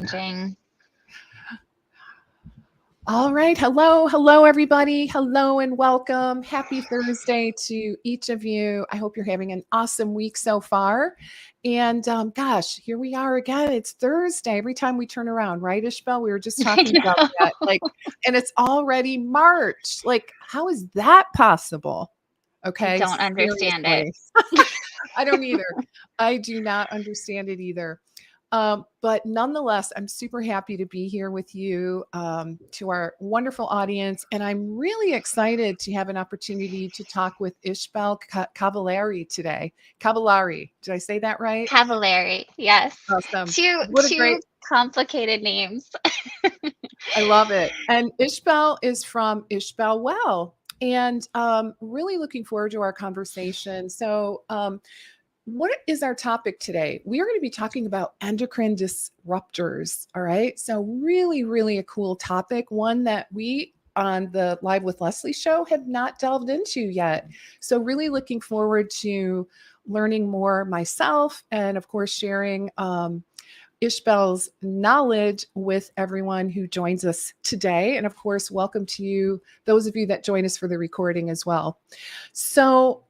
challenging. All right. Hello, everybody. Hello and welcome. Happy Thursday to each of you. I hope you're having an awesome week so far. And gosh, here we are again. It's Thursday. Every time we turn around, right, Ishbel? We were just I talking about that. know. And it's already March. How is that possible? I Okay. don't understand it. Seriously. I don't either. I do not understand it either. But nonetheless, I'm super happy to be here with you, to our wonderful audience. And I'm really excited to have an opportunity to talk with Ishbel Cavaleri today. Cavaleri, did I say that right? Cavaleri, yes. Awesome. Two What a two great, complicated names. I love it. And Ishbel is from Ishbel Well. And really looking forward to our conversation. So, what is our topic today? We are going to be talking about endocrine disruptors. All right. So, really, really a cool topic, one that we on the Live with Leslie show have not delved into yet. So, really looking forward to learning more myself and, of course, sharing Ishbel's knowledge with everyone who joins us today. And of course, welcome to you, those of you that join us for the recording as well. So,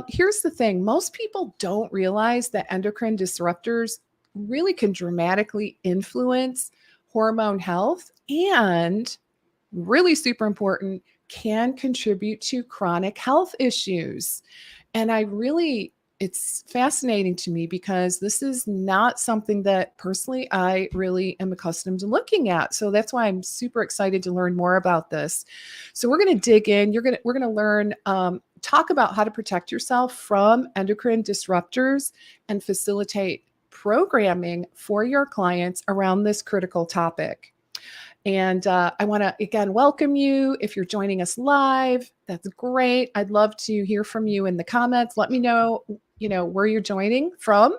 here's the thing, most people don't realize that endocrine disruptors really can dramatically influence hormone health and, really super important, can contribute to chronic health issues. And it's fascinating to me because this is not something that personally I really am accustomed to looking at. So that's why I'm super excited to learn more about this. So we're going to dig in. We're going to learn, talk about how to protect yourself from endocrine disruptors and facilitate programming for your clients around this critical topic. And I want to again welcome you. If you're joining us live, that's great. I'd love to hear from you in the comments. Let me know, where you're joining from.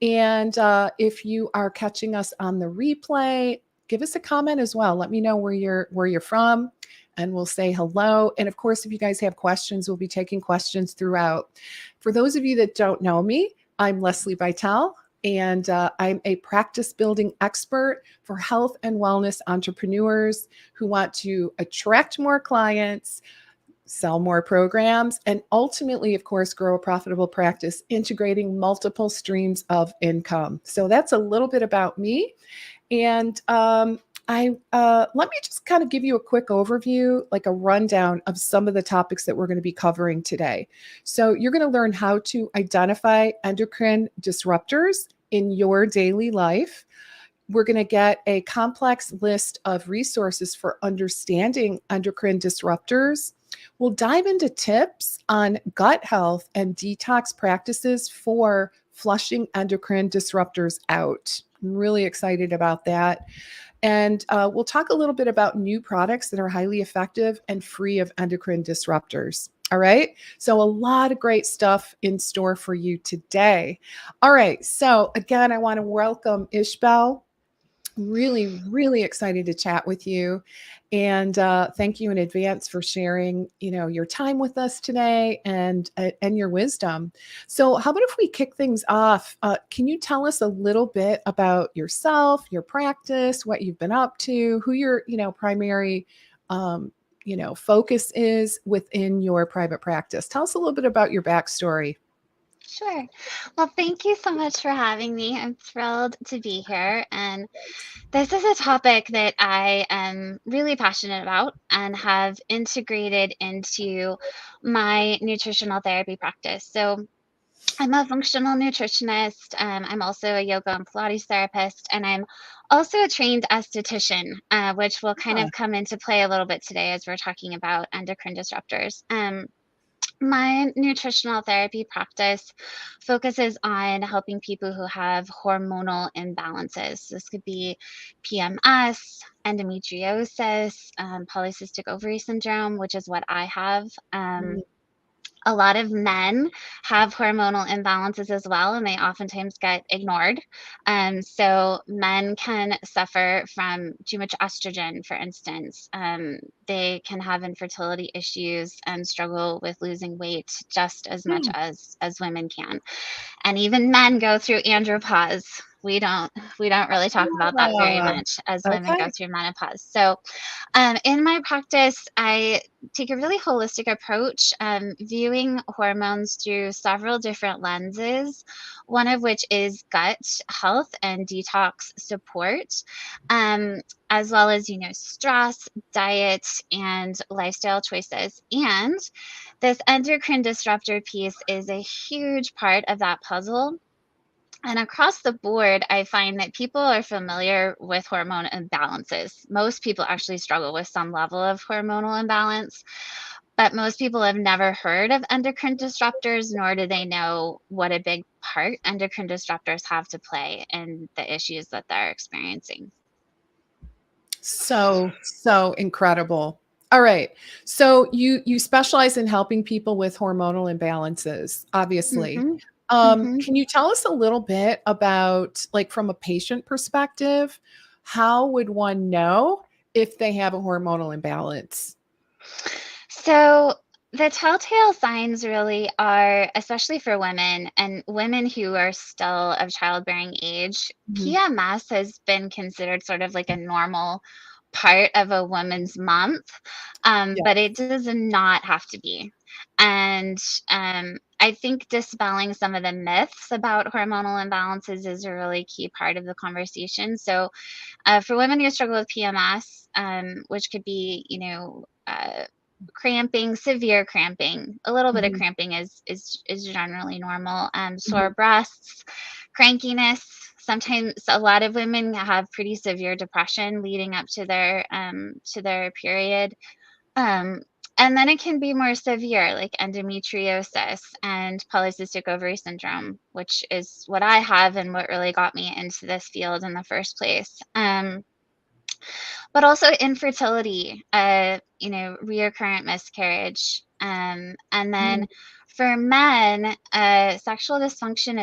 And if you are catching us on the replay, give us a comment as well. Let me know where you're from, and we'll say hello. And of course, if you guys have questions, we'll be taking questions throughout. For those of you that don't know me, I'm Leslie Vital. And I'm a practice building expert for health and wellness entrepreneurs who want to attract more clients, sell more programs, and ultimately, of course, grow a profitable practice, integrating multiple streams of income. So that's a little bit about me. And let me just kind of give you a quick overview, like a rundown of some of the topics that we're going to be covering today. So you're going to learn how to identify endocrine disruptors in your daily life. We're going to get a complex list of resources for understanding endocrine disruptors. We'll dive into tips on gut health and detox practices for flushing endocrine disruptors out. I'm really excited about that. And we'll talk a little bit about new products that are highly effective and free of endocrine disruptors. All right. So a lot of great stuff in store for you today. All right. So again, I want to welcome Ishbel. Really, really excited to chat with you. And thank you in advance for sharing, your time with us today and your wisdom. So how about if we kick things off? Can you tell us a little bit about yourself, your practice, what you've been up to, who your, primary, focus is within your private practice? Tell us a little bit about your backstory. Sure. Well, thank you so much for having me. I'm thrilled to be here. And this is a topic that I am really passionate about and have integrated into my nutritional therapy practice. So I'm a functional nutritionist. I'm also a yoga and Pilates therapist, and I'm also a trained esthetician, which will kind Yeah. of come into play a little bit today as we're talking about endocrine disruptors. My nutritional therapy practice focuses on helping people who have hormonal imbalances. This could be PMS, endometriosis, polycystic ovary syndrome, which is what I have. A lot of men have hormonal imbalances as well, and they oftentimes get ignored. So men can suffer from too much estrogen, for instance. They can have infertility issues and struggle with losing weight just as much Hmm. as women can. And even men go through andropause, we don't we don't really talk about that very Yeah. much as women go Okay. through menopause. So, in my practice, I take a really holistic approach, viewing hormones through several different lenses, one of which is gut health and detox support, um, as well as, stress, diet, and lifestyle choices. And this endocrine disruptor piece is a huge part of that puzzle. And across the board, I find that people are familiar with hormone imbalances. Most people actually struggle with some level of hormonal imbalance, but most people have never heard of endocrine disruptors, nor do they know what a big part endocrine disruptors have to play in the issues that they're experiencing. So incredible. All right. So you specialize in helping people with hormonal imbalances, obviously. Hmm. Hmm. Can you tell us a little bit about, like, from a patient perspective, how would one know if they have a hormonal imbalance? So the telltale signs really are, especially for women and women who are still of childbearing age, Mhm. PMS has been considered sort of like a normal part of a woman's month, Yeah. but it does not have to be. And I think dispelling some of the myths about hormonal imbalances is a really key part of the conversation. So, for women who struggle with PMS, which could be, cramping, severe cramping, a little bit of Mhm. cramping is generally normal. Mhm. Sore breasts, crankiness. Sometimes a lot of women have pretty severe depression leading up to their period. Um, and then it can be more severe, like endometriosis and polycystic ovary syndrome, which is what I have and what really got me into this field in the first place. But also infertility, reoccurrent miscarriage. And then Mm. for men, sexual dysfunction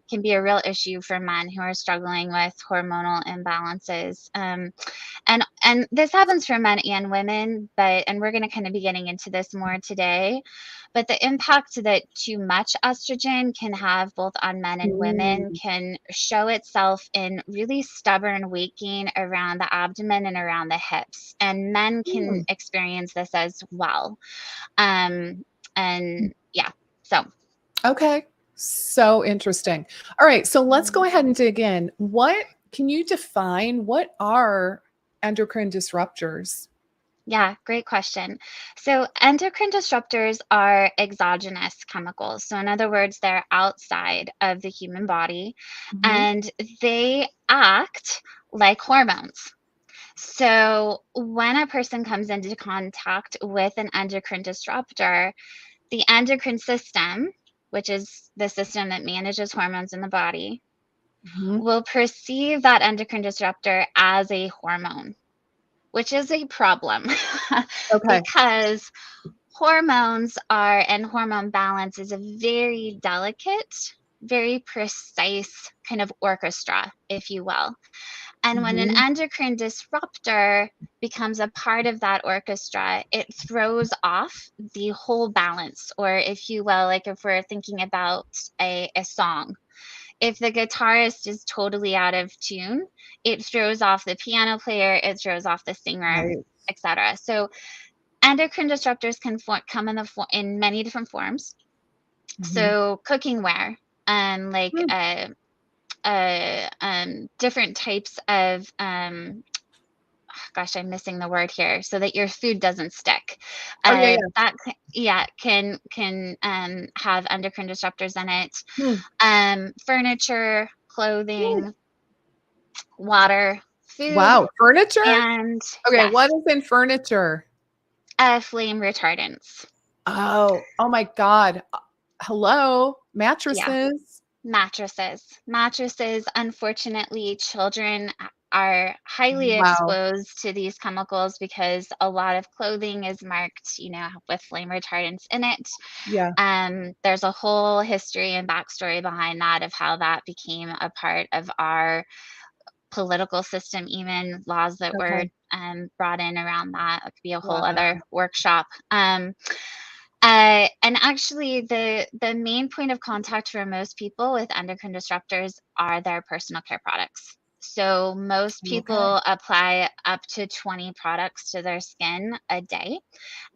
can be a real issue for men who are struggling with hormonal imbalances. And this happens for men and women, and we're going to kind of be getting into this more today. But the impact that too much estrogen can have both on men and women Mm. can show itself in really stubborn waking around the abdomen and around the hips. And men can Mm. experience this as well. Um, and yeah, so. Okay. So interesting. All right. So let's go Mm. ahead and dig in. What can you define? What are endocrine disruptors? Yeah, great question. So, endocrine disruptors are exogenous chemicals. So, in other words, they're outside of the human body Mhm. and they act like hormones. So, when a person comes into contact with an endocrine disruptor, the endocrine system, which is the system that manages hormones in the body, Mhm. will perceive that endocrine disruptor as a hormone, which is a problem Okay. because and hormone balance is a very delicate, very precise kind of orchestra, if you will. And when an Mhm. endocrine disruptor becomes a part of that orchestra, it throws off the whole balance. Or, if you will, like if we're thinking about a song, if the guitarist is totally out of tune, it throws off the piano player, it throws off the singer, Right. etc. So endocrine disruptors can come in many different forms. Mhm. So cooking ware, like Mm. different types of gosh, I'm missing the word here, so that your food doesn't stick. Oh, yeah, yeah. Yeah, can have endocrine disruptors in it. Mm. Furniture, Mm. clothing, water, food, Wow. Furniture? and Okay. What yes, is in furniture? flame retardants. Oh, oh my God. Hello, Yeah. mattresses. Mattresses, unfortunately, children are highly Wow. exposed to these chemicals because a lot of clothing is marked, with flame retardants in it. Yeah. There's a whole history and backstory behind that of how that became a part of our political system, even laws that were Okay. brought in around that. It could be a whole Wow. other workshop. And actually, the main point of contact for most people with endocrine disruptors are their personal care products. So most Okay. people apply up to 20 products to their skin a day,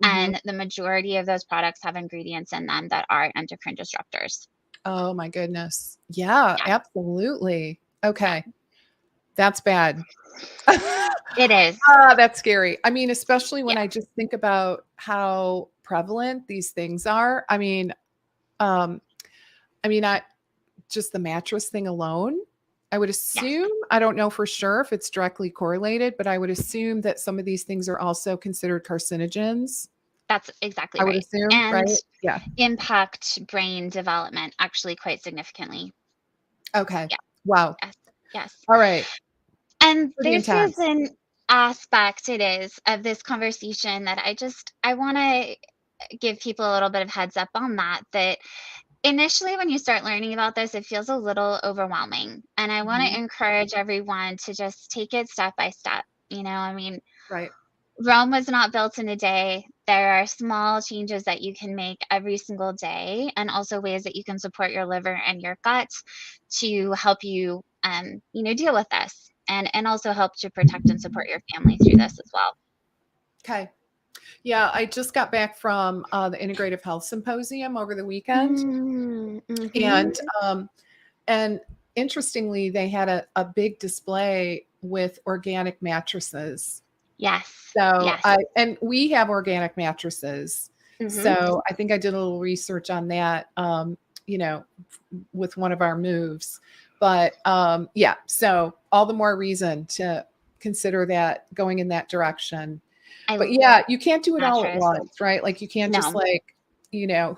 Mhm. and the majority of those products have ingredients in them that are endocrine disruptors. Oh my goodness. Yeah, Yeah, absolutely. yeah, Okay. That's bad. it is. That's scary. I mean, especially when Yeah, I just think about how prevalent these things are. Um, I just the mattress thing alone, I would yes, assume, I don't know for sure if it's directly correlated, but I would assume that some of these things are also considered carcinogens. that's exactly I would right. assume, right? And Yeah. impact brain development actually quite significantly. Okay. Yeah, Wow. yes, yes. All right. And Pretty this is intense. an aspect, it is, of this conversation that I want to give people a little bit of heads up on that initially when you start learning about this, it feels a little overwhelming. And I want to Mhm. encourage everyone to just take it step by step. I mean, Right. Rome was not built in a day. There are small changes that you can make every single day, and also ways that you can support your liver and your gut to help you, deal with this, and also help to protect and support your family through this as well. Okay. Yeah, I just got back from the Integrative Health Symposium over the weekend, Mm, and mhm. and interestingly, they had a big display with organic mattresses. Yes, So yes. I and we have organic mattresses. Mhm. So I think I did a little research on that, you know, with one of our moves. But yeah, so all the more reason to consider that going in that direction. I But love yeah, you can't do it all at mattress. once, right? Like you can't just No, like,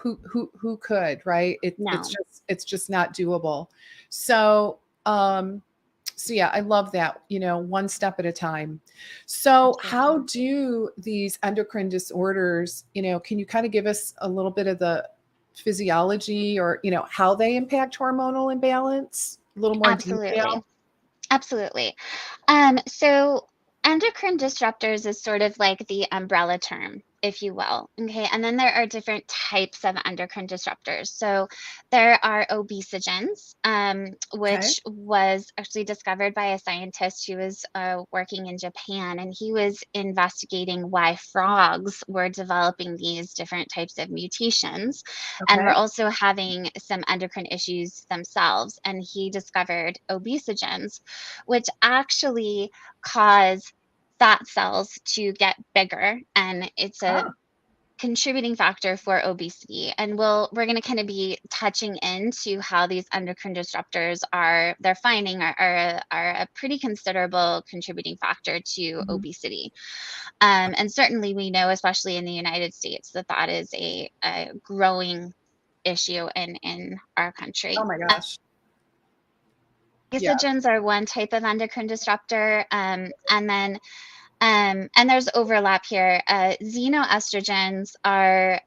who could, right? no. It's just not doable. So, so yeah, I love that, one step at a time. So Absolutely. how do these endocrine disorders, can you kind of give us a little bit of the physiology or, how they impact hormonal imbalance? A little more Absolutely. detail? Absolutely. So endocrine disruptors is sort of like the umbrella term, if you will. Okay. And then there are different types of endocrine disruptors. So there are obesogens, Okay. which was actually discovered by a scientist who was working in Japan, and he was investigating why frogs were developing these different types of mutations and were Okay. also having some endocrine issues themselves. And he discovered obesogens, which actually cause fat cells to get bigger, and it's a Oh, contributing factor for obesity. And we're going to kind of be touching into how these endocrine disruptors are they're finding are a pretty considerable contributing factor to mhm. obesity. And certainly we know, especially in the United States, that that is a growing issue in our country. Oh my gosh. Yeah. Estrogens are one type of endocrine disruptor, and there's overlap here. Xenoestrogens are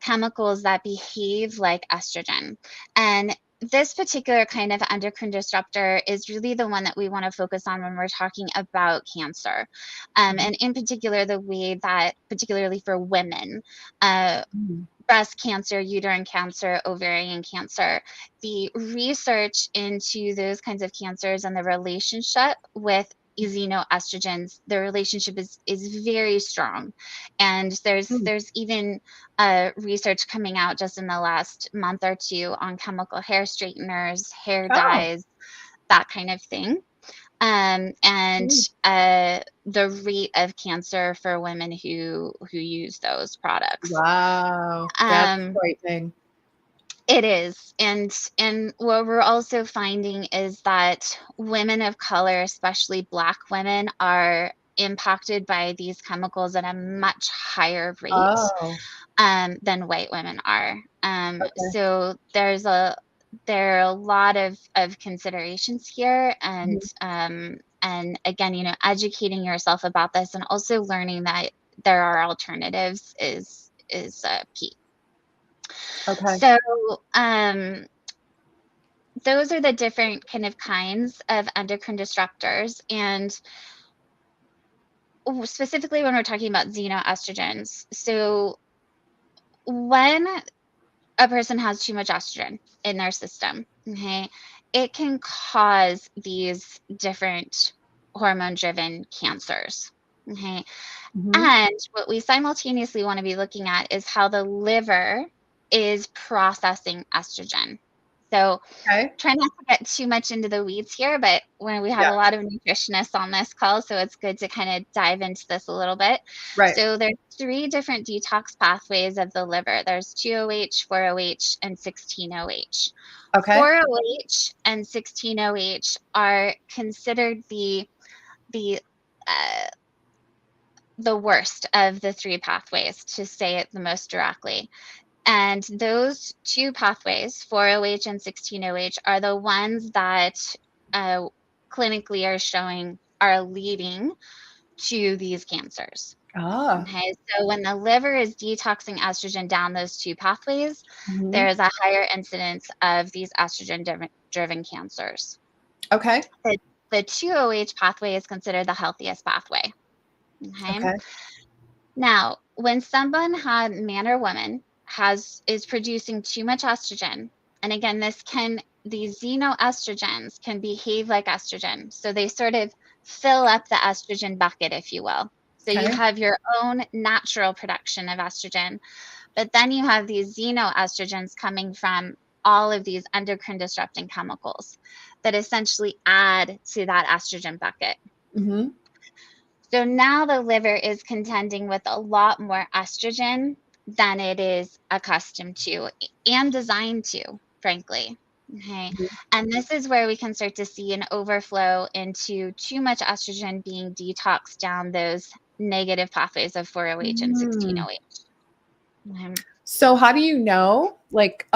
chemicals that behave like estrogen, and this particular kind of endocrine disruptor is really the one that we want to focus on when we're talking about cancer, Mhm. and in particular the way that, particularly for women. Uh, Mhm. Breast cancer, uterine cancer, ovarian cancer. The research into those kinds of cancers and the relationship with xenoestrogens, the relationship is very strong. And Mm. there's even research coming out just in the last month or two on chemical hair straighteners, hair Oh. dyes, that kind of thing. And Mm. the rate of cancer for women who use those products. Wow, that's Um, frightening. it is. And what we're also finding is that women of color, especially Black women, are impacted by these chemicals at a much higher rate Oh, than white women are. okay. So there are a lot of considerations here, Mhm. and again, educating yourself about this and also learning that there are alternatives is key. Okay. So, um, those are the different kind of kinds of endocrine disruptors. And specifically when we're talking about xenoestrogens, so when a person has too much estrogen in their system, okay, it can cause these different hormone-driven cancers, okay? Mhm. And what we simultaneously want to be looking at is how the liver is processing estrogen. So Okay. try not to get too much into the weeds here, but when we have Yeah. a lot of nutritionists on this call, so it's good to kind of dive into this a little bit. Right. So there's three different detox pathways of the liver. There's 2-OH, 4-OH, and 16-OH. Okay. 4-OH and 16-OH are considered the uh, the worst of the three pathways, to say it the most directly. And those two pathways, 4-OH and 16-OH, are the ones that uh, clinically are showing are leading to these cancers. Ah. Okay, so when the liver is detoxing estrogen down those two pathways, Mhm. there is a higher incidence of these estrogen driven cancers. Okay. The, the 2-OH pathway is considered the healthiest pathway. Okay. Okay. Now, when someone had man or woman has is producing too much estrogen, and again, these xenoestrogens can behave like estrogen. So they sort of fill up the estrogen bucket, if you will. So you Okay. have your own natural production of estrogen, but then you have these xenoestrogens coming from all of these endocrine disrupting chemicals that essentially add to that estrogen bucket. Mhm. So now the liver is contending with a lot more estrogen than it is accustomed to and designed to, frankly. Okay. Mhm. And this is where we can start to see an overflow into too much estrogen being detoxed down those negative pathways of 4-OH and Mm. 16-OH. Okay. So how do you know? Like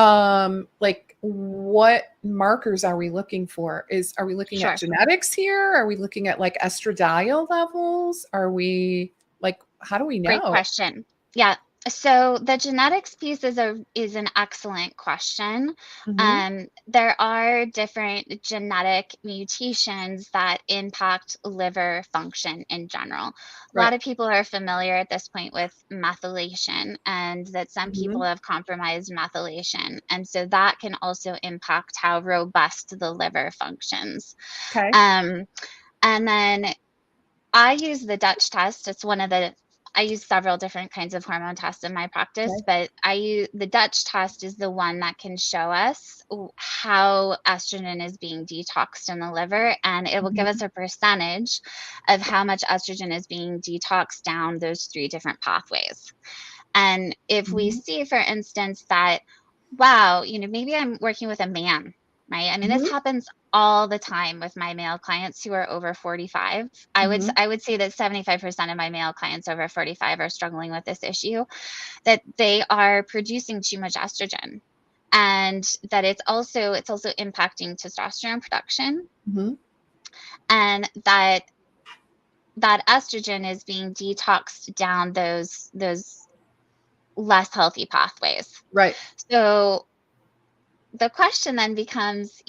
what markers are we looking for? Are we looking at Sure. genetics here? Are we looking at like estradiol levels? Are we like how do we Great know? question. Yeah. So the genetics piece is an excellent question. Mhm. There are different genetic mutations that impact liver function in general. A Right. lot of people are familiar at this point with methylation, and that some people Mhm. have compromised methylation. And so that can also impact how robust the liver functions. Okay. Um, and then I use the Dutch test. I use several different kinds of hormone tests in my practice, Okay. but I use the Dutch test is the one that can show us how estrogen is being detoxed in the liver, and it will give us Mhm. a percentage of how much estrogen is being detoxed down those three different pathways. And if we Mhm. see, for instance, that, wow, maybe I'm working with a man, right? I mean, this Mhm. happens all the time with my male clients who are over 45. Mhm. I would say that 75% of my male clients over 45 are struggling with this issue, that they are producing too much estrogen, and that it's also impacting testosterone production, Mhm. and that estrogen is being detoxed down those less healthy pathways. Right. So the question then becomes,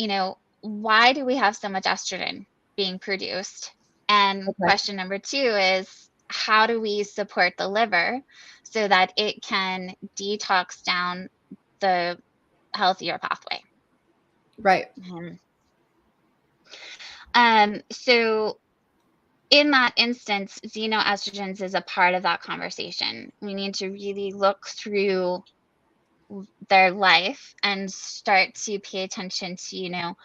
why do we have so much estrogen being produced? And Okay. question number two is, how do we support the liver so that it can detox down the healthier pathway? Right. Mhm. So in that instance, xenoestrogens is a part of that conversation. We need to really look through their life and start to pay attention to,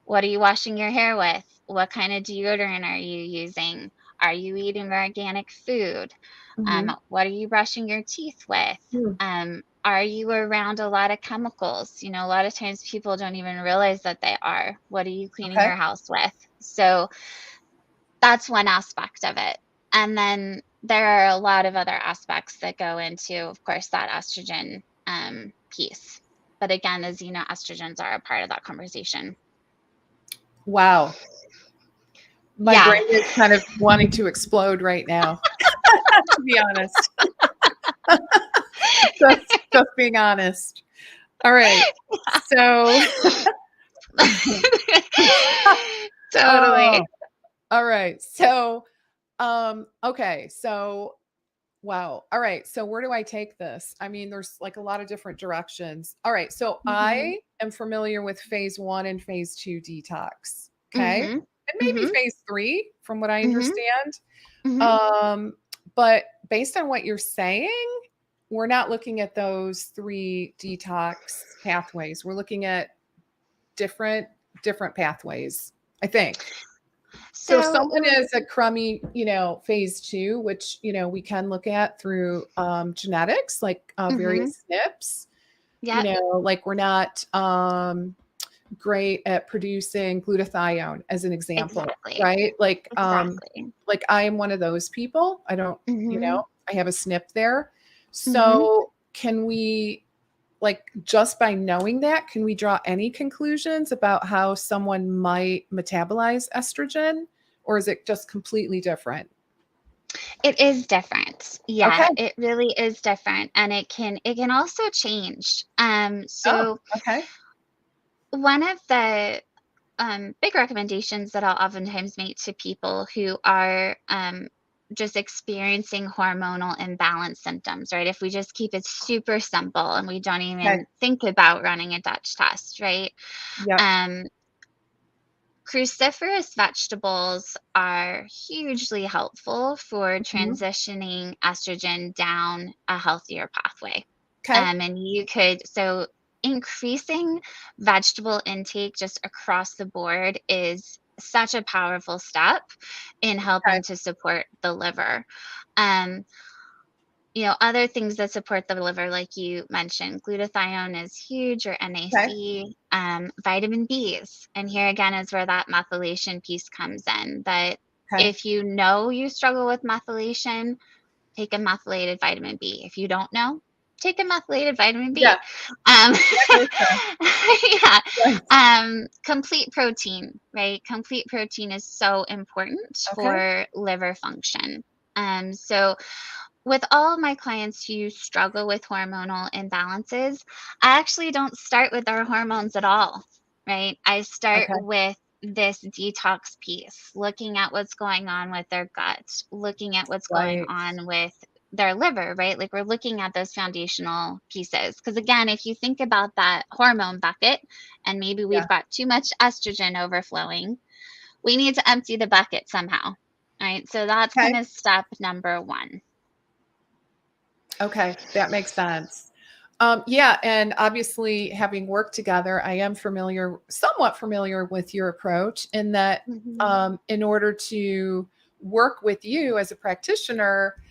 what are you washing your hair with? What kind of deodorant are you using? Are you eating organic food? Mhm. What are you brushing your teeth with? Mm. Are you around a lot of chemicals? A lot of times people don't even realize that they are. What are you cleaning Okay. your house with? So that's one aspect of it. And then there are a lot of other aspects that go into, of course, that estrogen piece. But again, the xenoestrogens are a part of that conversation. Wow. My Yeah. brain is kind of wanting to explode right now, to be honest. Just being honest. All right. So, Totally. oh, all right. So, okay. So Wow. All right. So where do I take this? I mean, there's like a lot of different directions. All right. So Mhm. I am familiar with phase 1 and phase 2 detox. Okay. Mhm. And maybe Mhm. phase 3 from what I Mhm. understand. Mhm. Um, but based on what you're saying, we're not looking at those 3 detox pathways. We're looking at different different pathways, I think. So if So, someone is a crummy, phase 2, which, we can look at through genetics, like mhm. various SNPs, Yep. like we're not great at producing glutathione as an example, Exactly. right? Exactly. Like I am one of those people. I don't, Mhm. I have a SNP there. Mhm. So can we, like, just by knowing that, can we draw any conclusions about how someone might metabolize estrogen, or is it just completely different? It is different. Okay. Yeah, it really is different, and it can also change. Oh, So okay. one of the big recommendations that I'll oftentimes make to people who are just experiencing hormonal imbalance symptoms, right? If we just keep it super simple and we don't Okay. even think about running a Dutch test, right? Yep. Um, Cruciferous vegetables are hugely helpful for Mhm. transitioning estrogen down a healthier pathway. Okay. And you could, so increasing vegetable intake just across the board is such a powerful step in Okay. helping to support the liver. Um, other things that support the liver, like you mentioned, glutathione is huge, or Okay. NAC, vitamin Bs. And here again is where that methylation piece comes in. That Okay. if you know you struggle with methylation, take a methylated vitamin B. If you don't know, take a methylated vitamin Yeah, B. Um, that makes sense. yeah. Right. Complete protein, right? Complete protein is so important Okay. for liver function. So with all of my clients who struggle with hormonal imbalances, I actually don't start with our hormones at all, right? I start Okay. with this detox piece, looking at what's going on with their gut, looking at what's going Right. on with their liver, right? Like we're looking at those foundational pieces. Because again, if you think about that hormone bucket, and maybe Yeah. we've got too much estrogen overflowing, we need to empty the bucket somehow, right? So that's Okay. kind of step number one. Okay, that makes sense. Yeah, and obviously, having worked together, I am somewhat familiar with your approach in that, Mhm. in order to work with you as a practitioner,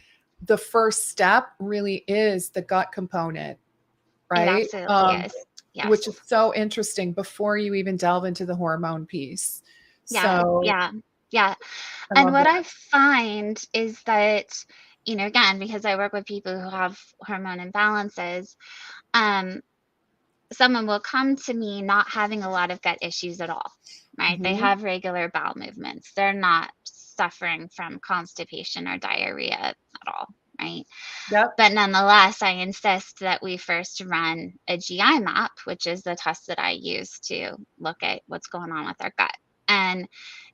the first step really is the gut component, It right? absolutely is. Which Yes. is so interesting before you even delve into the hormone piece. Yeah, So yeah, yeah. I And love what that. I find is that, again, because I work with people who have hormone imbalances, um, someone will come to me not having a lot of gut issues at all, right? They Mhm. have regular bowel movements. They're not suffering from constipation or diarrhea at all, right? Yep. But nonetheless, I insist that we first run a GI map, which is the test that I use to look at what's going on with our gut. And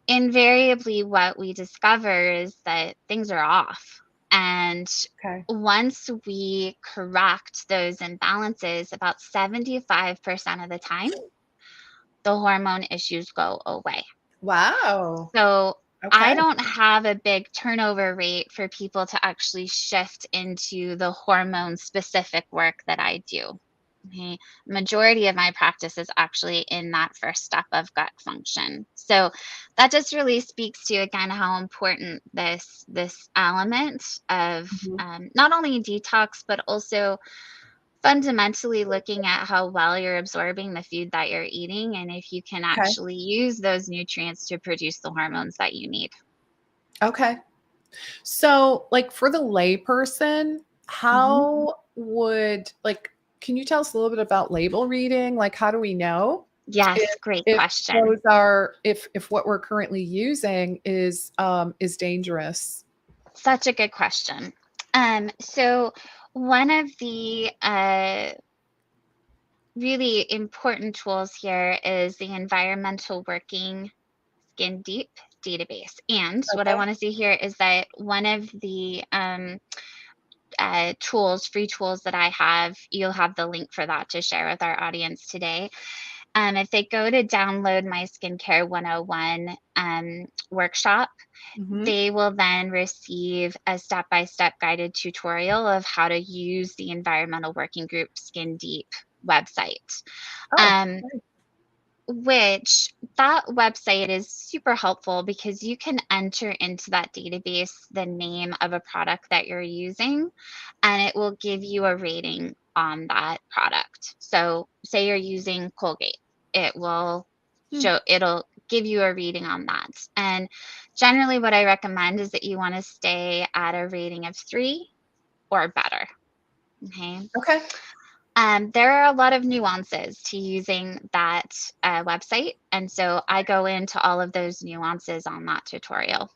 invariably, what we discover is that things are off. And Okay. once we correct those imbalances, about 75% of the time, the hormone issues go away. Wow. So Okay. I don't have a big turnover rate for people to actually shift into the hormone specific work that I do. Okay. Majority of my practice is actually in that first step of gut function. So that just really speaks to again how important this element of Mhm. not only detox but also fundamentally looking at how well you're absorbing the food that you're eating and if you can Okay. actually use those nutrients to produce the hormones that you need. Okay. So, like, for the layperson, Mhm. can you tell us a little bit about label reading? Like, how do we know Yes, if great if question. if what we're currently using is dangerous? Such a good question. So one of the really important tools here is the environmental working skin deep database. And what I Okay. want to see here is that one of the tools, free tools that I have. You'll have the link for that to share with our audience today. If they go to download my Skincare 101 workshop, Mm-hmm. they will then receive a step-by-step guided tutorial of how to use the Environmental Working Group Skin Deep website. Oh, Um, great. which that website is super helpful because you can enter into that database the name of a product that you're using, and it will give you a rating on that product. So say you're using Colgate, it will Hmm. it'll give you a reading on that. And generally what I recommend is that you want to stay at a rating of 3 or better. Okay. Okay. There are a lot of nuances to using that website. And so I go into all of those nuances on that tutorial.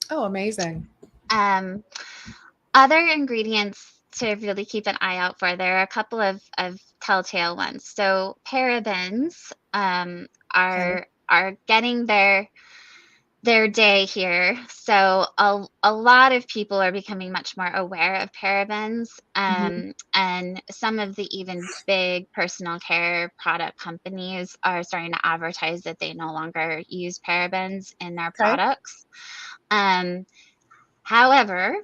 Oh, amazing. Um, Other ingredients to really keep an eye out for, there are a couple of telltale ones. So parabens Okay. are getting their day here. So a lot of people are becoming much more aware of parabens, Mm-hmm. and some of the even big personal care product companies are starting to advertise that they no longer use parabens in their Okay. products. Um, However,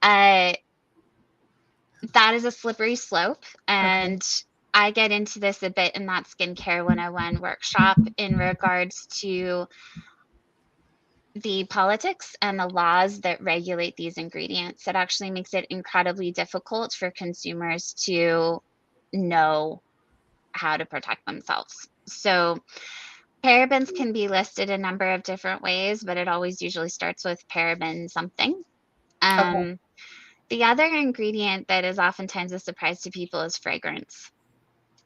uh, that is a slippery slope, Okay. and I get into this a bit in that Skincare 101 workshop in regards to the politics and the laws that regulate these ingredients. It actually makes it incredibly difficult for consumers to know how to protect themselves. So, parabens can be listed a number of different ways, but it always usually starts with paraben something. Okay. Um, the other ingredient that is oftentimes a surprise to people is fragrance.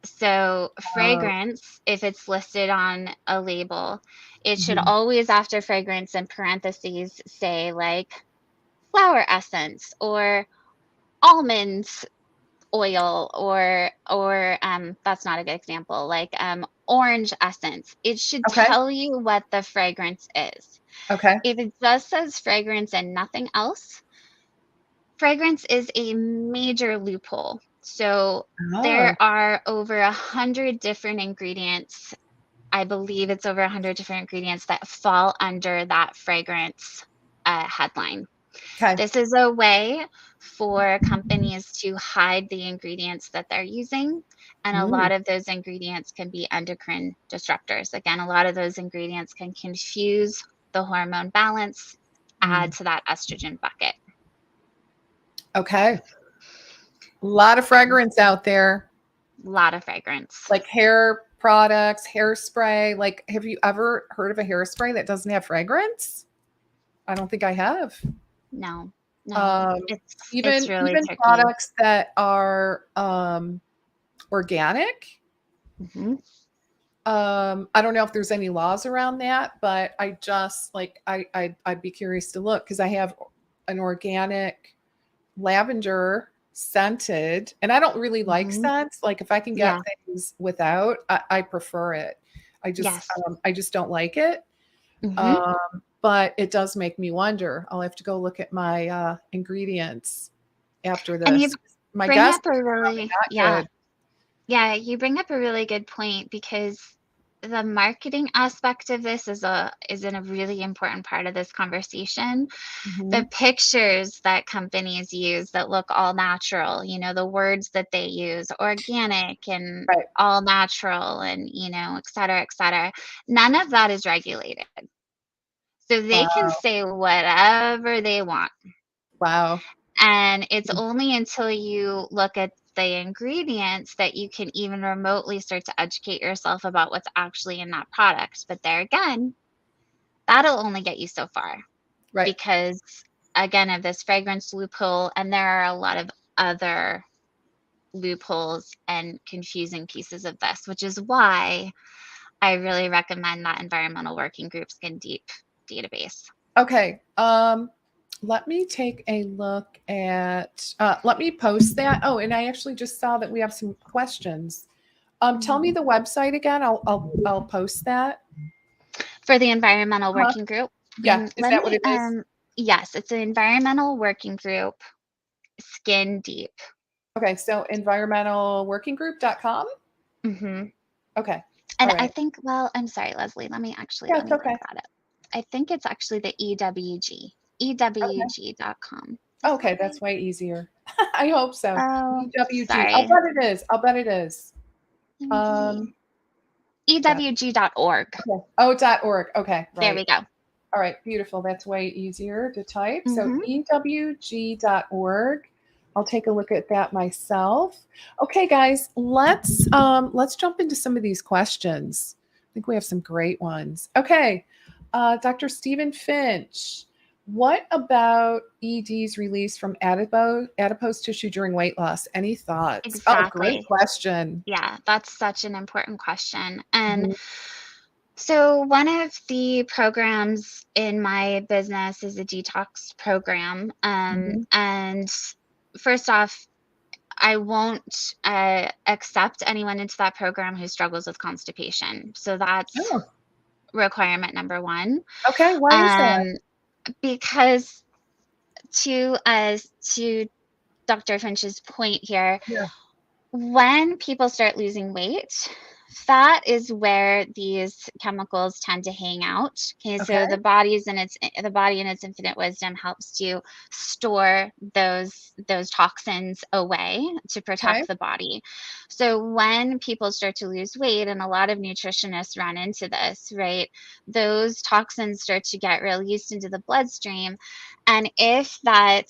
So, Oh, fragrance, if it's listed on a label, it should mhm. always, after fragrance in parentheses, say like flower essence or almond oil, or that's not a good example, like orange essence. It should Okay. tell you what the fragrance is. Okay. If it just says fragrance and nothing else, fragrance is a major loophole. So Oh, there are over 100 different ingredients. I believe it's over 100 different ingredients that fall under that fragrance headline. okay. This is a way for companies to hide the ingredients that they're using. And a Mm, lot of those ingredients can be endocrine disruptors. Again, a lot of those ingredients can confuse the hormone balance, add mm. to that estrogen bucket. Okay. A lot of fragrance out there, A lot of fragrance. like hair products, hairspray. Like, have you ever heard of a hairspray that doesn't have fragrance? I don't think I have. No, no, Um, it's even really even tricky. products that are organic. Hmm. I don't know if there's any laws around that, but I just like I'd be curious to look because I have an organic lavender scented, and I don't really like Hmm. scents. Like if I can get Yeah. things without, I prefer it. Yes. I just don't like it. Hmm. Um, but it does make me wonder. I'll have to go look at my ingredients after And this. you My bring guess up is a probably really, not yeah, good. yeah, you bring up a really good point because the marketing aspect of this is in a really important part of this conversation. The Mhm. pictures that companies use that look all natural, the words that they use, organic and Right. all natural and, et cetera, et cetera. None of that is regulated. So they can Wow. say whatever they want. Wow. And it's only until you look at the ingredients that you can even remotely start to educate yourself about what's actually in that product. But there again, that'll only get you so far Right. because, again, of this fragrance loophole, and there are a lot of other loopholes and confusing pieces of this, which is why I really recommend that Environmental Working Group Skin Deep database. Okay. Let me take a look at let me post that. Oh, and I actually just saw that we have some questions. Tell me Mhm. the website again. I'll post that. For the Environmental Uh-huh. Working Group. Yeah, is Let that what me, it is? yes, it's an Environmental Working Group. Skin Deep. Okay, so environmentalworkinggroup.com. Mm-hmm. Okay. And All I right. think, well, I'm sorry, Leslie, let me Yeah, it's look okay. that up. I think it's actually the EWG, Okay. ewg.com. Is that Okay, right? that's way easier. I hope so. Oh, EWG. I'll sorry. bet it is. I'll bet it is. Let me see. Um, dot, ewg.org. okay. .org. Okay, There right. we go. All right, beautiful. That's way easier to type. So Mm-hmm. ewg.org. I'll take a look at that myself. Okay, guys, let's jump into some of these questions. I think we have some great ones. Okay, Dr. Stephen Finch, what about ED's release from adipose tissue during weight loss? Any thoughts? Oh, great Exactly. question. Yeah, that's such an important question. And Mhm. so, one of the programs in my business is a detox program. Mhm. And first off, I won't accept anyone into that program who struggles with constipation. So, that's Oh, requirement number one. okay. Why is that? Um, because to Dr. Finch's point here, Yeah. when people start losing weight, fat is where these chemicals tend to hang out. Okay, so Okay. the body in its infinite wisdom helps to store those toxins away to Okay. protect the body. So when people start to lose weight, and a lot of nutritionists run into this, right? Those toxins start to get released into the bloodstream, and if that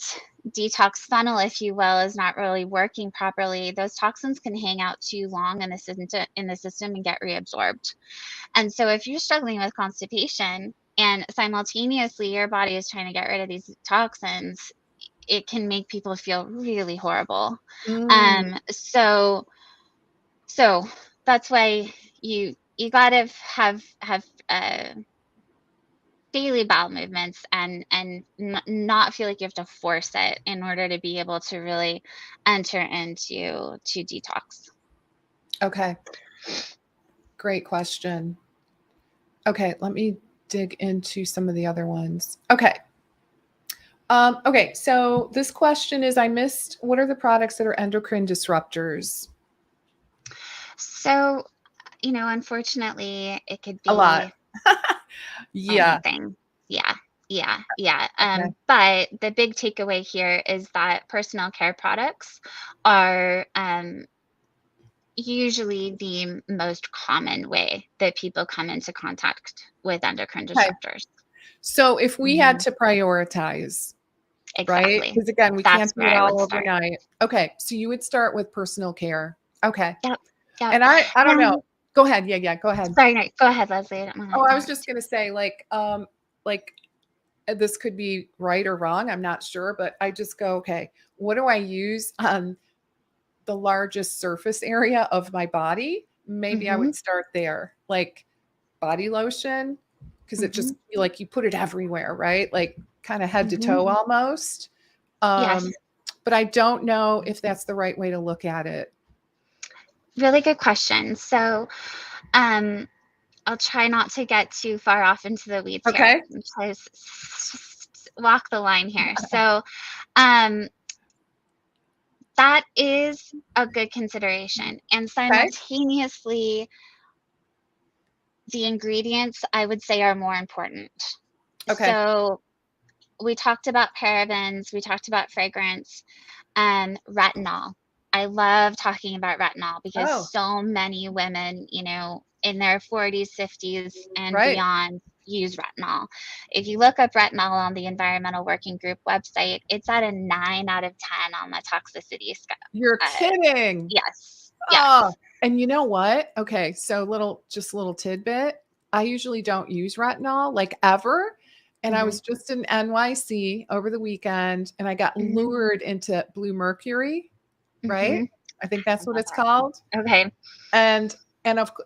detox funnel, if you will, is not really working properly, those toxins can hang out too long in the system and get reabsorbed. And so if you're struggling with constipation and simultaneously your body is trying to get rid of these toxins, it can make people feel really horrible. Mm, So that's why you gotta have daily bowel movements and not feel like you have to force it in order to be able to really enter into to detox. okay. Great question. Okay, let me dig into some of the other ones. Okay. Okay, so this question is I missed what are the products that are endocrine disruptors? So, unfortunately, it could A lot. be Yeah. anything. Yeah. Yeah, yeah. Okay. But the big takeaway here is that personal care products are usually the most common way that people come into contact with endocrine Okay. disruptors. So if we had Mhm. to prioritize, right? Exactly. Because again, we That's can't do where it I would all start. overnight. Okay, so you would start with personal care. Okay. Yep, yep. And I don't know. And Go ahead. Yeah, yeah, go ahead. sorry, no, go ahead, Leslie. I don't wanna Oh, I was just interrupt. gonna say, like this could be right or wrong. I'm not sure, but I just go, okay, what do I use on the largest surface area of my body? Maybe I Mhm, would start there, like body lotion, because it just mhm, like you put it everywhere, right? Like kind of head to mhm. toe almost. Yes, But I don't know if that's the right way to look at it. really good question. So, um, I'll try not to get too far off into the weeds here. Okay. I'll try to walk the line here. So, um, that is a good consideration, and Okay. simultaneously, the ingredients, I would say, are more important. Okay. So, we talked about parabens, we talked about fragrance, retinol. I love talking about retinol because Oh, so many women, in their 40s, 50s, and right. beyond use retinol. If you look up retinol on the Environmental Working Group website, it's at a 9 out of 10 on the toxicity scale. You're Uh, kidding. yes, Oh, yes. and you know what? Okay, so just a little tidbit. I usually don't use retinol like ever. And I Hmm. was just in NYC over the weekend and I got Hmm. lured into Blue Mercury, right? Hmm. I think I that's what love it's called. that. Okay. And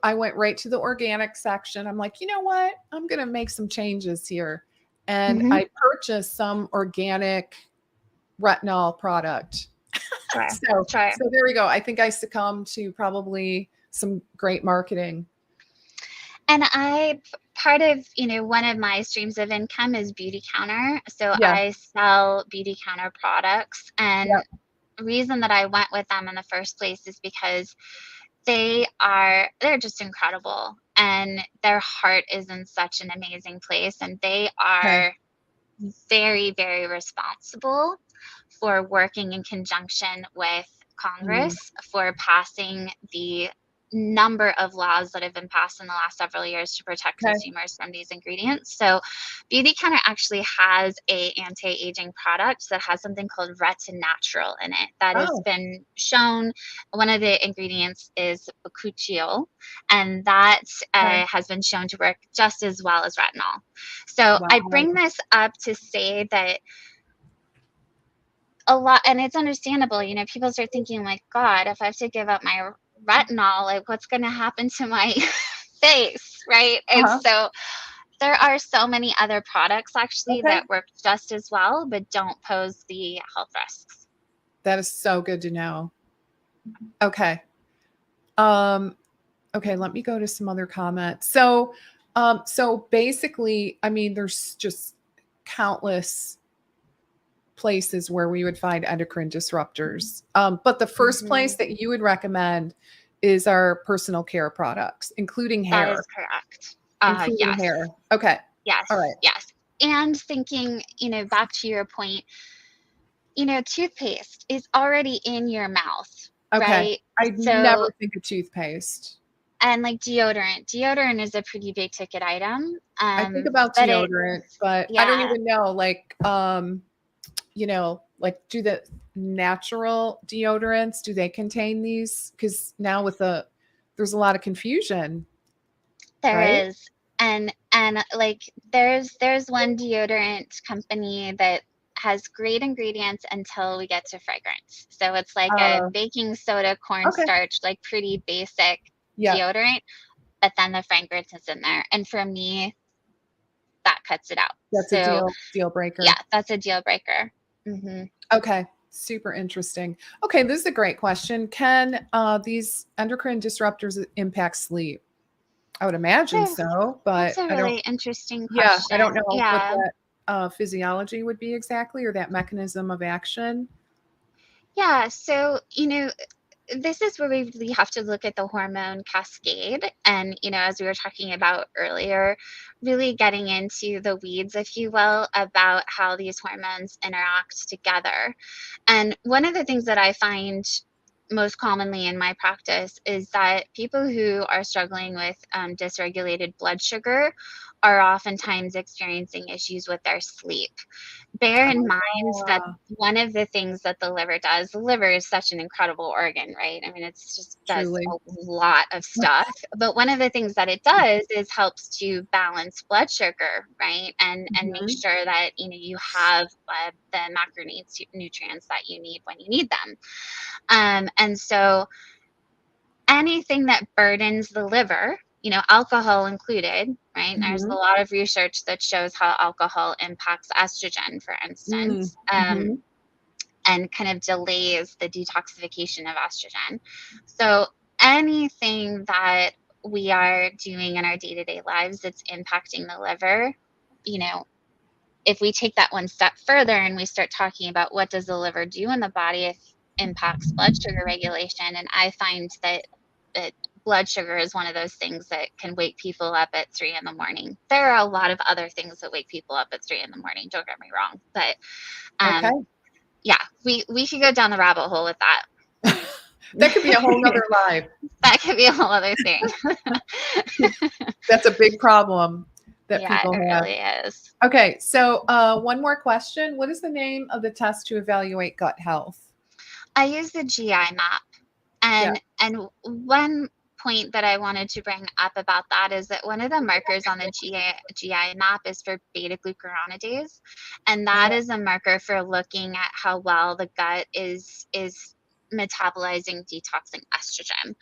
I went right to the organic section. I'm like, you know what? I'm gonna make some changes here. And Hmm. I purchased some organic retinol product. Sure, So sure. so there we go. I think I succumbed to probably some great marketing. And I part of, one of my streams of income is beauty counter. So Yeah. I sell beauty counter products. And Yep. the reason that I went with them in the first place is because they're just incredible. And their heart is in such an amazing place. And they Okay. are very, very responsible for working in conjunction with Mm. Congress for passing the number of laws that have been passed in the last several years to protect Okay. consumers from these ingredients. So Beauty Counter actually has a anti-aging product that has something called retinatural in it that has Oh, been shown. One of the ingredients is bakuchiol, and that okay. has been shown to work just as well as retinol. So I Wow. bring this up to say that a lot, and it's understandable, people start thinking like, God, if I have to give up my retinol, like what's going to happen to my face, right? And Uh-huh. so there are so many other products actually Okay. that work just as well, but don't pose the health risks. That is so good to know. Okay. Um, okay, let me go to some other comments. So basically, I mean, there's just countless places where we would find endocrine disruptors. But the first Hmm. place that you would recommend is our personal care products, including That is hair. correct. Including Yes, hair. Okay. yes, All right. yes. And thinking, back to your point, toothpaste is already in your mouth, Okay. right? I'd never So, think of toothpaste. and like deodorant is a pretty big ticket item. I think about But it, deodorant, but I don't yeah, even know, like, like do the natural deodorants, do they contain these? Because now there's a lot of confusion, right? there is. And like there's one deodorant company that has great ingredients until we get to fragrance. So it's like a Uh, baking soda, okay. cornstarch, like pretty basic Yeah, deodorant, but then the fragrance is in there. And for me, that cuts it out. that's a So deal yeah, breaker. that's a deal breaker. Hmm. Okay. Super interesting. Okay, this is a great question. Can these endocrine disruptors impact sleep? I would imagine So so, that's but a I don't. really interesting Yeah, I don't question. know what Yeah. that physiology would be exactly, or that mechanism of action. Yeah. So, this is where we really have to look at the hormone cascade. And, as we were talking about earlier, really getting into the weeds, if you will, about how these hormones interact together. And one of the things that I find most commonly in my practice is that people who are struggling with dysregulated blood sugar are oftentimes experiencing issues with their sleep. Bear in mind that Ah, one of the things that the liver is such an incredible organ, right? I mean, it's just does truly. a lot of stuff. But one of the things that it does is helps to balance blood sugar, right? And make Mhm. sure that you have the nutrients that you need when you need them. And so anything that burdens the liver, alcohol included, right? There's a Mhm. lot of research that shows how alcohol impacts estrogen, for Mm. instance, Mhm. and kind of delays the detoxification of estrogen. So anything that we are doing in our day-to-day lives that's impacting the liver, you know, if we take that one step further and we start talking about what does the liver do in the body, it impacts blood sugar regulation. And I find that blood sugar is one of those things that can wake people up at 3 in the morning. There are a lot of other things that wake people up at 3 in the morning, don't get me wrong, but Okay. yeah, we could go down the rabbit hole with that. That could be a whole nother life. That could be a whole other thing. That's a big problem that Yeah, people it have. really is. Okay, so one more question. What is the name of the test to evaluate gut health? I use the GI map. Yeah. And one point that I wanted to bring up about that is that one of the markers on the GI map is for beta glucuronidase, and that Oh, is a marker for looking at how well the gut is metabolizing detoxing estrogen.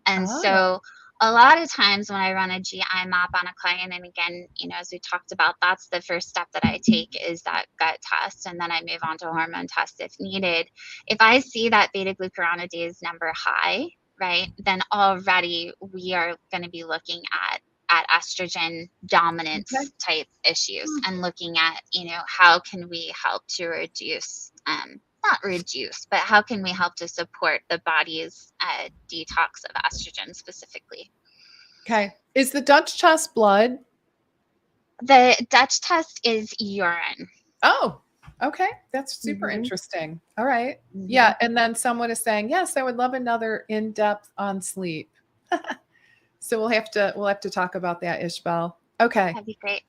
And oh, so a lot of times when I run a GI map on a client, and again, as we talked about, that's the first step that I take is that gut test, and then I move on to hormone test if needed. If I see that beta glucuronidase number high, right, then already we are going to be looking at at estrogen Okay. dominance type issues and looking at, how can we help to reduce, not reduce, but how can we help to support the body's detox of estrogen specifically. Okay. Is the Dutch test blood? The Dutch test is urine. Oh, okay. That's super Hmm. interesting. All right. Hmm. Yeah. And then someone is saying, yes, I would love another in-depth on sleep. So we'll have to talk about that, Ishbel. Okay. That'd be great.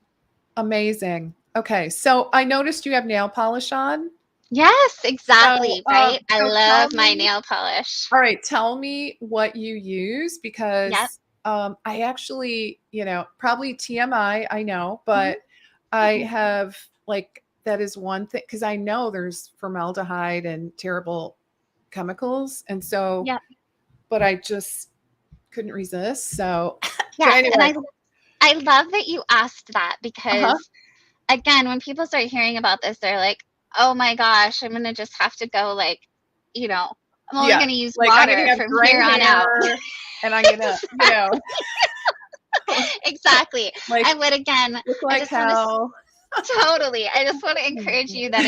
Amazing. Okay. So I noticed you have nail polish on. Yes, So, exactly, right? I so tell love my me, nail polish. all right, tell me what you use Yep. because I actually, probably TMI, I know, Hmm. but I Hmm. have like that is one thing because I know there's formaldehyde and terrible chemicals. And so, Yep. but I just couldn't resist. So, but Yes, and anyway, I love that you asked that uh-huh. because again, when people start hearing about this, they're like, "Oh my gosh, I'm gonna just have to go like, you know, I'm only Yeah. gonna use Like I'm going water to have from gray here on out." hair and I'm going to, Exactly. like And but again, look I like just want to hell. totally. I just want to encourage you that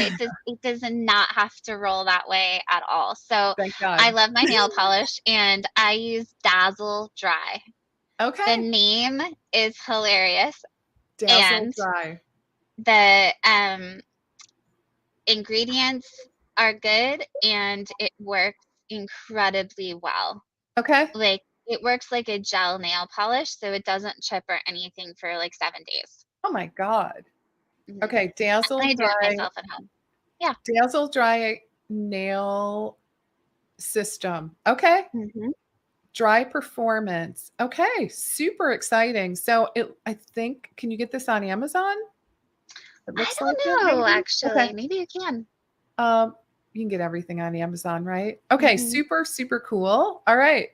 it does not have to roll that way at all. So Thank I God. love my nail polish and I use Dazzle Dry. The Okay. name is hilarious Dazzle and dry. the ingredients are good and it works incredibly well. Okay. Like it works like a gel nail polish, so it doesn't chip or anything for like 7 days. Oh my God. Hmm. Okay. Dazzle I do it dry. myself at home. Yeah. Dazzle dry nail system. Okay. Hmm. Dry performance. Okay. Super exciting. So I think, can you get this on Amazon? It I looks like it, don't know, maybe. actually. Okay. Maybe you can. Um, you can get everything on Amazon, right? Okay. Hmm. Super, super cool. All right.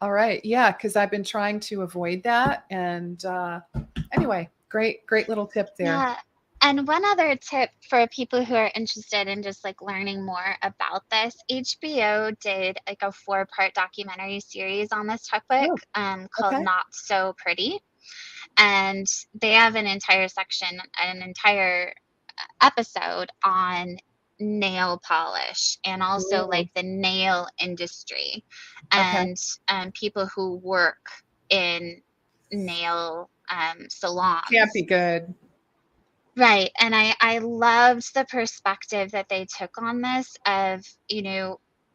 All right. Yeah. Cause I've been trying to avoid that. And anyway, great little tip there. Yeah. And one other tip for people who are interested in just like learning more about this, HBO did like a 4-part documentary series on this topic Oh, called okay. Not So Pretty. And they have an entire section, an entire episode on nail polish and also Ooh, like the nail industry okay. and people who work in nail Can't salons. be good. Right. And I loved the perspective that they took on this of,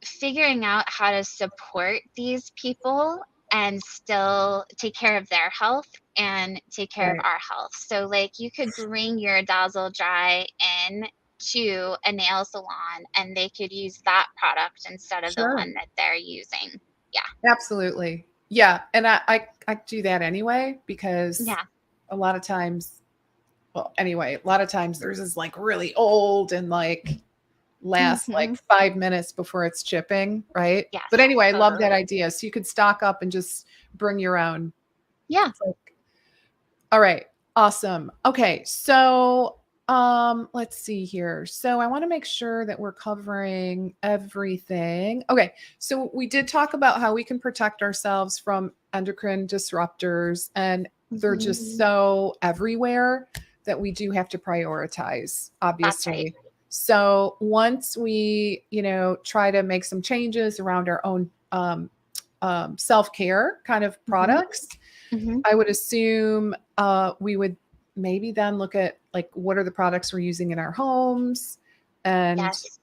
figuring out how to support these people and still take care of their health and take care of Right. our health. So like you could bring your Dazzle Dry in to a nail salon and they could use that product instead of the Sure. one that they're using. Yeah. Absolutely. Yeah. And I do that anyway because Yeah. a lot of times, well, anyway, a lot of times theirs is like really old and like lasts like Hmm. 5 minutes before it's chipping. Right. Yes, But anyway, I love that totally. idea. So you could stock up and just bring your own. Yeah. It's like, all right. Awesome. Okay. So let's see here. So I want to make sure that we're covering everything. Okay. So we did talk about how we can protect ourselves from endocrine disruptors and they're Hmm. just so everywhere that we do have to prioritize, That's right. obviously. So once we, try to make some changes around our own self-care kind of Hmm. products, Hmm. I would assume we would maybe then look at like what are the products we're using in our homes, and Yes.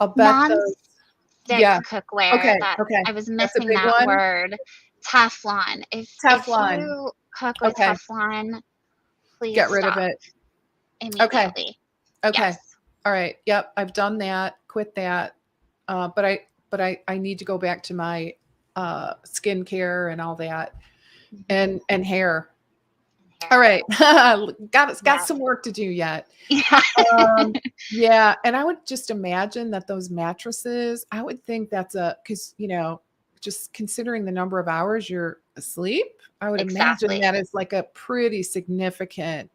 I'll bet those. Non-stick Yeah. cookware, Okay. that Okay. I was That's a missing big that one. word. Teflon. If Teflon. you cook with Okay. Teflon, please Get rid of stop it. Okay. immediately. Okay. Yes. All right. Yep. I've done that. Quit that. But I need to go back to my skincare and all that, Hmm. and hair. All Hair. right. Got Yeah. some work to do yet. Yeah. Yeah, and I would just imagine that those mattresses, I would think that's because, just considering the number of hours you're asleep, I would imagine Exactly. that is like a pretty significant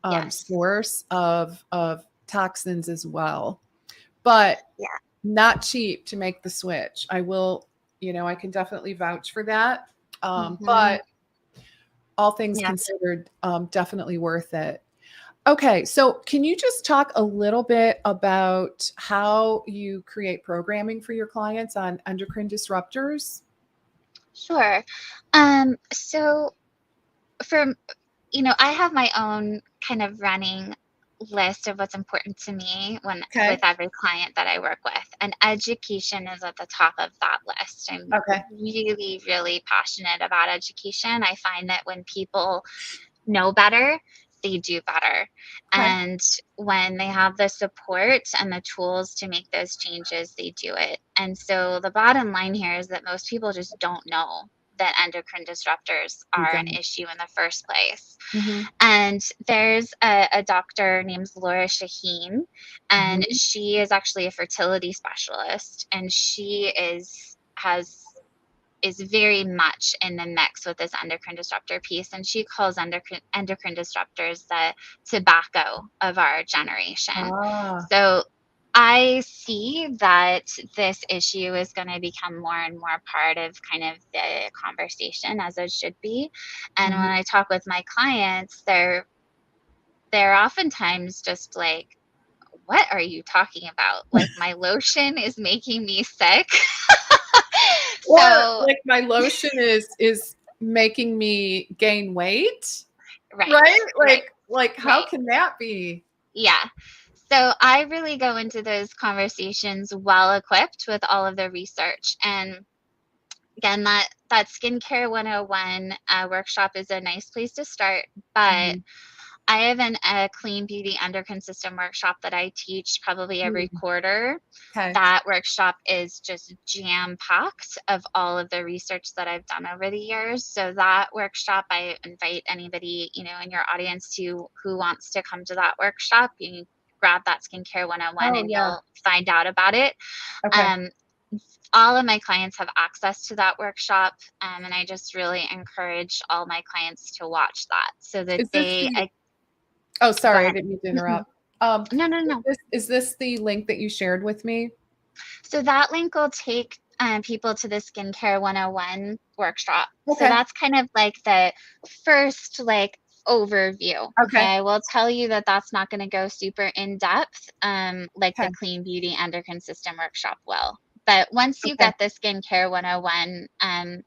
Yes. source of toxins as well. But Yeah. not cheap to make the switch. I will, I can definitely vouch for that. Hmm. But all things Yeah. considered, definitely worth it. Okay, so can you just talk a little bit about how you create programming for your clients on endocrine disruptors? Sure. So for, I have my own kind of running list of what's important to me when with Okay. every client that I work with, and education is at the top of that list. I'm Okay. really, really passionate about education. I find that when people know better, they do better. Okay. And when they have the support and the tools to make those changes, they do it. And so the bottom line here is that most people just don't know that endocrine disruptors You are an don't. issue in the first place. Mhm. And there's a doctor named Laura Shaheen, and Mhm. she is actually a fertility specialist, and she is very much in the mix with this endocrine disruptor piece. And she calls endocrine disruptors the tobacco of our generation. Ah. So I see that this issue is going to become more and more part of kind of the conversation, as it should be. And when Mhm. I talk with my clients, they're oftentimes just like, what are you talking about? Like, my lotion is making me sick. Or So, like my lotion is making me gain weight, right, right? right, Like how right. can that be? Yeah. So I really go into those conversations well equipped with all of the research. And again, that skincare 101 workshop is a nice place to start. But Mhm. I have a clean beauty endocrine system workshop that I teach probably every Mm. quarter. Okay. That workshop is just jam packed of all of the research that I've done over the years. So that workshop, I invite anybody, in your audience who wants to come to that workshop. You can grab that skincare 101 Oh, and yeah. you'll find out about it. Okay. Um, all of my clients have access to that workshop, and I just really encourage all my clients to watch that so that Is this the I Oh, go sorry, I ahead. didn't mean to interrupt. Um, No, no, no. is this the link that you shared with me? So that link will take people to the Skincare 101 workshop. So Okay. that's kind of like the first like overview. Okay, Okay. I will tell you that that's not going to go super in depth, like the Okay. Clean Beauty Endocrine System workshop will. But once you Okay. get the Skincare 101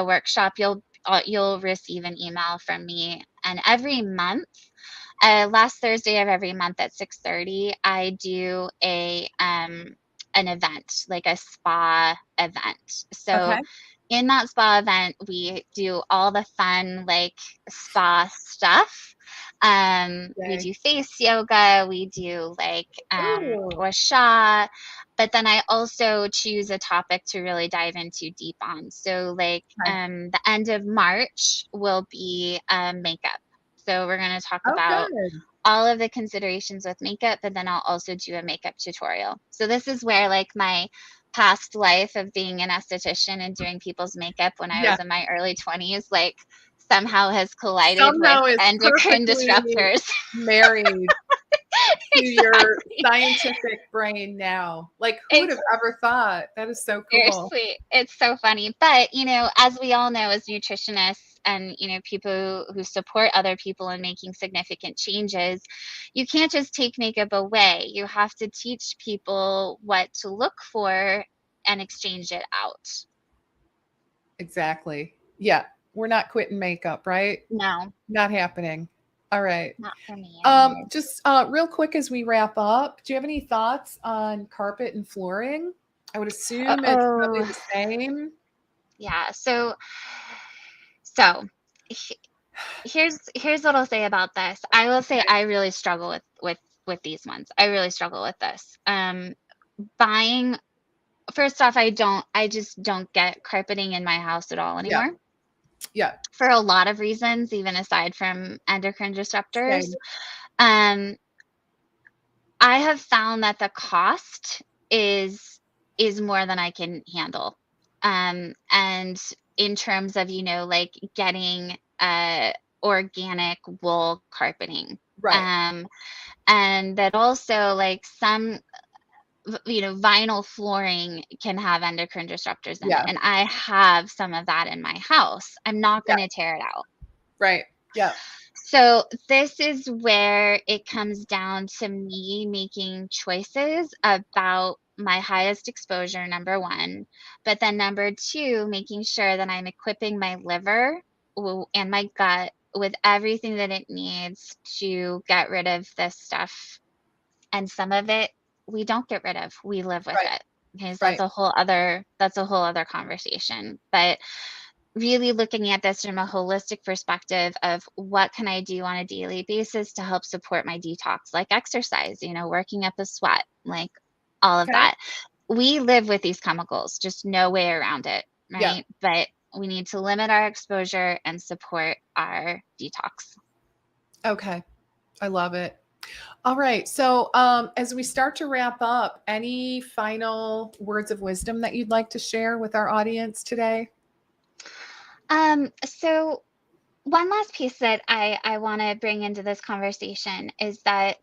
workshop, you'll receive an email from me, and every month. Last Thursday of every month at 6:30, I do an event, like a spa event. So Okay. in that spa event, we do all the fun like spa stuff. We Yay. do face yoga, we do like Ooh. gua sha, but then I also choose a topic to really dive into deep on. So like Okay. the end of March will be makeup. So we're going to talk Oh, about good. all of the considerations with makeup, but then I'll also do a makeup tutorial. So this is where like my past life of being an esthetician and doing people's makeup when I Yeah. was in my early 20s, like somehow has collided with Somehow it's endocrine perfectly disruptors. married to your Exactly. scientific brain now. Like, who would have Exactly. ever thought? That is so cool. Seriously, it's so funny. But, as we all know as nutritionists and, people who support other people in making significant changes, you can't just take makeup away. You have to teach people what to look for and exchange it out. Exactly. Yeah. We're not quitting makeup, right? No, Not happening. All right. not for me anyways. Just real quick as we wrap up, do you have any thoughts on carpet and flooring? I would assume it's probably Oh, the same. yeah. So he- here's what I'll say about this. I will say Okay. I really struggle with these ones. I really struggle with this. Buying First off, I just don't get carpeting in my house at all Yeah. anymore Yeah. for a lot of reasons, even aside from endocrine disruptors. Same. Um, I have found that the cost is is more than I can handle. And in terms of, like getting organic wool carpeting. Right. Um, and that also like some vinyl flooring can have endocrine disruptors in it. Yeah. And I have some of that in my house. I'm not Yeah. going to tear it out. Right. Yeah. So this is where it comes down to me making choices about my highest exposure, number one, but then number two, making sure that I'm equipping my liver and my gut with everything that it needs to get rid of this stuff. And some of it we don't get rid of, we live with Right. it. Okay, so Right. that's a whole other conversation. But really looking at this from a holistic perspective of what can I do on a daily basis to help support my detox, like exercise, working up a sweat, like all of Okay. that. We live with these chemicals, just no way around it, Yeah. right? But we need to limit our exposure and support our detox. Okay. I love it. All right. So, as we start to wrap up, any final words of wisdom that you'd like to share with our audience today? So one last piece that I want to bring into this conversation is that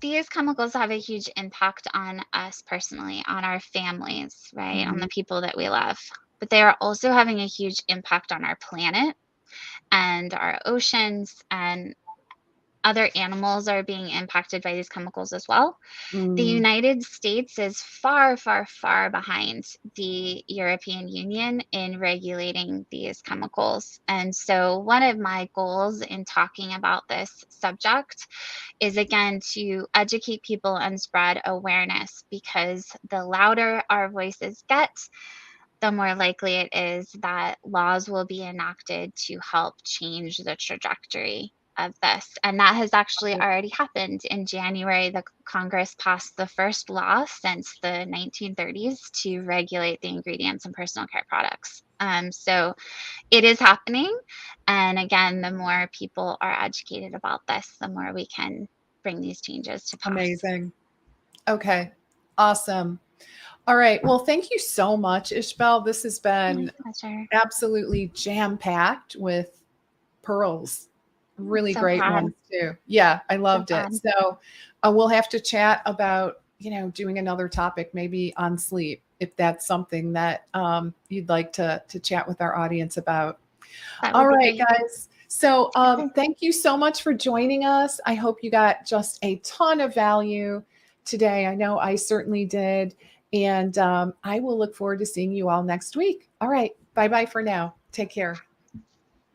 these chemicals have a huge impact on us personally, on our families, right? On Mhm. the people that we love. But they are also having a huge impact on our planet and our oceans, and other animals are being impacted by these chemicals as well. The Mm, United States is far, far, far behind the European Union in regulating these chemicals. And so, one of my goals in talking about this subject is again to educate people and spread awareness, because the louder our voices get, the more likely it is that laws will be enacted to help change the trajectory of this. And that has actually already happened. In January, the Congress passed the first law since the 1930s to regulate the ingredients in personal care products. So it is happening. And again, the more people are educated about this, the more we can bring these changes to pass. amazing. Okay. Awesome. All right. Well, thank you so much, Ishbel. This has My been pleasure. absolutely jam packed with pearls. Really So great glad. ones too. Yeah, I So loved it. glad. So we'll have to chat about, doing another topic, maybe on sleep, if that's something that you'd like to chat with our audience about. That All would be right, great. guys. So Okay. thank you so much for joining us. I hope you got just a ton of value today. I know I certainly did. And I will look forward to seeing you all next week. All right. Bye bye for now. Take care.